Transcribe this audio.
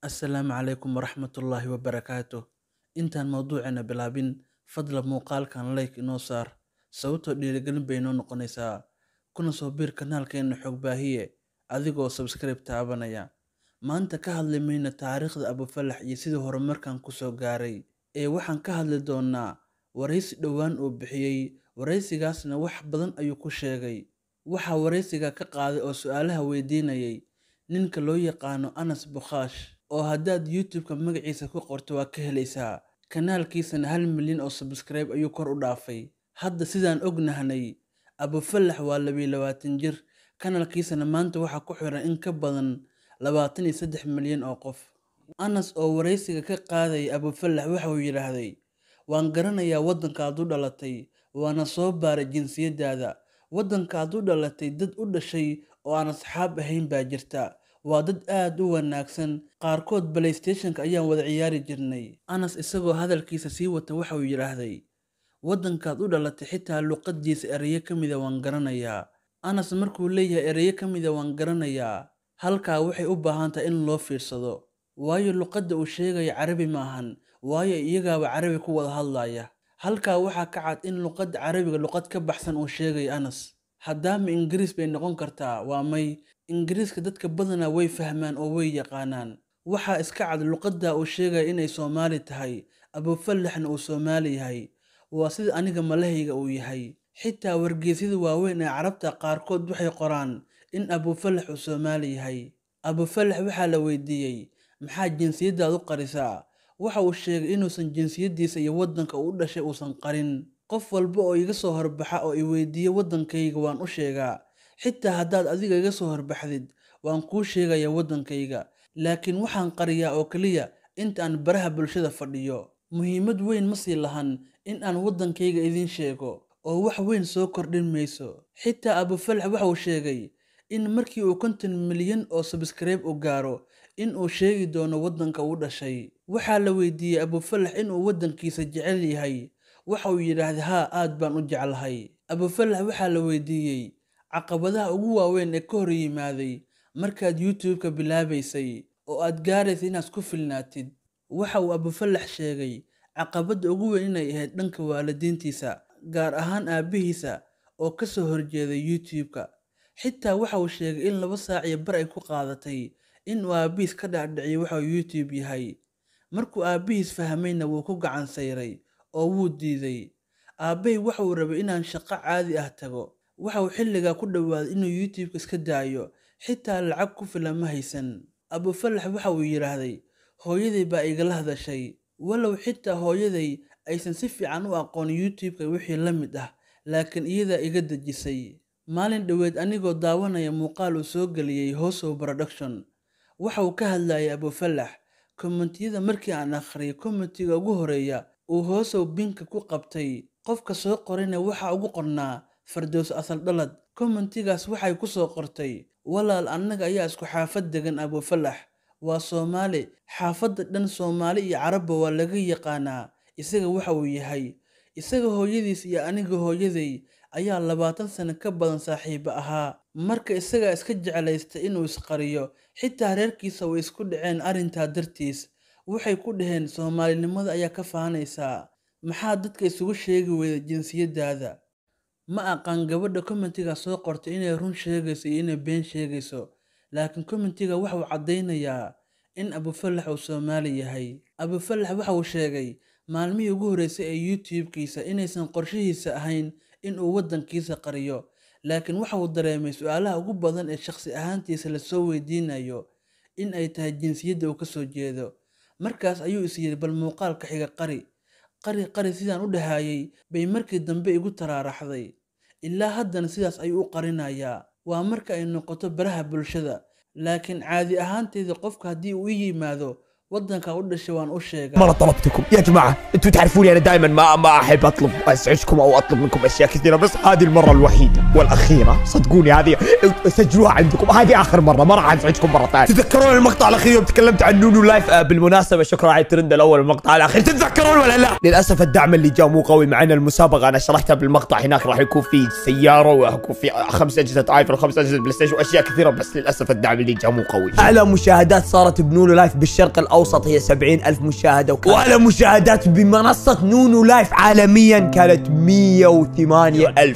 Assalaamu calaykum waraxmatullaahi wabarakaatuh. Intaan mawduuceena bilaabin, fadlan muuqaalkan like inoo saar, sababtoo dhiirigelin bay inoo noqonaysaa. Kuna soo biir kanaalkeena xog baahiye, adigoo subscribe taabanaya. Maanta ka hadli mayno taariikhda Abufalax iyo sidii horumarkan ku soo gaaray, waxaan ka hadli doonaa waraysi dhowaan uu bixiyey. Waraysigaasna wax badan ayuu ku sheegay. Waxaa waraysiga ka qaaday oo su'aalaha weydiinayay ninka loo yaqaano Anas Bukhash, oo haddaad YouTube-ka magaciisa ku qorto waa ka helaysaa. Kanaalkiisana 1 milyan oo subscribe ayuu kor u dhaafay. Hadda sidaan ognahnay, Abufalax waa 22 jir, kanaalkiisana maanta waxaa ku xiran in ka badan 23 milyan oo qof. Anas oo waraysiga ka qaaday Abufalax waxa uu yidhaahday: waan garanayaa waddankaad u dhalatay, waana soo baaray jinsiyadaada. Waddankaad u dhalatay dad u dhashay oo aan asxaab ahayn baa jirta. Waa dad aad u wanaagsan, qaarkood PlayStation-ka ayaan wada ciyaari jirnay. Anas isagoo hadalkiisa sii wata waxa uu yidhaahday: waddankaad u dhalatay xitaa luqadiisa erayo ka mida waan garanayaa. Anas markuu leeyahay erayo ka mida waan garanayaa, halkaa waxay u baahan tahay in loo fiirsado. Waayo luqadda uu sheegaya Carabi maahan, waayo iyagaaba Carabi ku wada hadlaya. Halkaa waxaa ka cad in luqadda Carabiga luqad ka baxsan uu sheegay Anas. Haddaama Ingiriis bay noqon kartaa, waa may. Ingiriiska dadka badanaa way fahmaan oo way yaqaanaan. Waxaa iska cad luqadda uu sheegaya inay Soomaali tahay, Abufalaxna uu Soomaali yahay. Waa sida aniga malahayga uu yahay. Xitaa wargeysyada waaweyn ee Carabta qaarkood waxay qoraan in Abufalax uu Soomaali yahay. Abufalax waxaa la weydiiyey: maxaa jinsiyadaad u qarisaa? Waxa uu sheegay inuusan jinsiyadiisa iyo waddanka uu u dhashay uusan qarin. Qof walba oo iga soo horbaxa oo i weydiiyo waddankayga waan u sheegaa. Xitaa haddaad adiga iga soo horbaxdid, waan kuu sheegayaa waddankayga. Laakiin waxaan qariyaa oo keliya inta aan baraha bulshada fadhiyo. Muhiimad weyn ma sii lahan in aan waddankayga idiin sheego, oo wax weyn soo kordhin mayso. Xitaa Abufalax waxa uu sheegay in markii uu 50 milyan oo subscribe u gaaro, in uu sheegi doono waddanka uu dhashay. Waxaa la weydiiyey Abufalax in uu waddankiisa jecel yahay. Waxa uu yidhaahday haa, aad baan u jeclahay. Abufalax waxaa la weydiiyey caqabadaha ugu waaweyn ee ka hor yimaaday markaad YouTube-ka bilaabaysay oo aad gaaraysay inaad ku filnaatid. Waxa uu Abufalax sheegay caqabadda ugu weyn inay ahayd dhanka waalidiintiisa, gaar ahaan aabihiisa oo ka soo horjeeday YouTube-ka. Xitaa waxa uu sheegay in 2 saac iyo bar ay ku qaadatay in uu aabihiis ka dhaadhiciyo waxa uu YouTube yahay. Markuu aabihiis fahmayna wuu ku gacan sayray oo wuu diiday. Aabahay waxa uu rabay inaan shaqo caadi ah tago. Waxa uu xilligaa ku dhowaaday inuu YouTube-ka iska daayo, xitaa lacag ku filan ma haysan. Abufalax waxa uu yidhaahday: hooyaday baa igala hadashay. Walow xitaa hooyaday aysan si fiican u aqoon YouTube-ka wixii la mid ah, laakiin iyadaa iga dejisay. Maalin dhoweed anigoo daawanaya muuqaal uu soo geliyey Hustle Production, waxa uu ka hadlayay Abufalax. Kommentiyada markii aan akhriyay, kommentiga ugu horeeya uu Hustle Pinka ku qabtay, qofka soo qorayna waxa ugu qornaa Fardows Asal Dhalad. Kommentigaas waxay ku soo qortay: walaal, annaga ayaa isku xaafad degan. Abufalax waa Soomaali, xaafadda dhan Soomaali iyo Carabba waa laga yaqaanaa isaga waxa uu yahay. Isaga hooyadiis iyo aniga hooyaday ayaa 20 sano ka badan saaxiibo ahaa. Marka isagaa iska jeclaystay inuu isqariyo. Xitaa reerkiisa way isku dhaceen arrintaa dartiis. Waxay ku dhaheen Soomaalinimada ayaa ka faanaysaa, maxaa dadka isugu sheegi weyda jinsiyadaada? Ma aqaan gabadha kommentiga soo qortay inay run sheegayso iyo inay been sheegayso, laakiin kommentiga waxa uu caddaynayaa in Abufalax uu Soomaali yahay. Abufalax waxa uu sheegay maalmihii ugu horreysay ee YouTube-kiisa inaysan qorshihiisa ahayn in uu waddankiisa qariyo, laakiin waxa uu dareemay su'aalaha ugu badan ee shakhsi ahaantiisa la soo weydiinayo in ay tahay jinsiyadda uu ka soo jeedo. Markaas ayuu is yidhi bal muuqaalka xiga qari sidaan u dhahayay bay markii dambe igu taraaraxday. Ilaa haddana sidaas ayuu u qarinayaa. Waa marka ay noqoto baraha bulshada. Laakiin caadi ahaanteeda qofka haddii uu i yimaado waddanka u dhashay waan u sheegay. مرة طلبتكم يا جماعة، انتم تعرفوني انا دائما ما احب اطلب وازعجكم او اطلب منكم اشياء كثيرة، بس هذه المرة الوحيدة والاخيرة صدقوني، هذه سجلوها عندكم، هذه اخر مرة، ما راح ازعجكم مرة ثانية. تتذكرون المقطع الاخير يوم تكلمت عن نونو لايف؟ بالمناسبة شكرا على الترند الاول والمقطع الاخير، تتذكرون ولا لا؟ للاسف الدعم اللي جاء مو قوي، مع ان المسابقة انا شرحتها بالمقطع هناك، راح يكون في سيارة ويكون في 5 اجهزة ايفون و5 اجهزة بلاي ستيشن واشياء كثيرة، بس للاسف الدعم اللي جاء مو قوي. اعلى مشاهدات صارت بنونو لايف بالشرق الاوسط هي 70,000 مشاهدة، واعلى مشاهدات بمنصة نونو لايف عالميا كانت 108,000.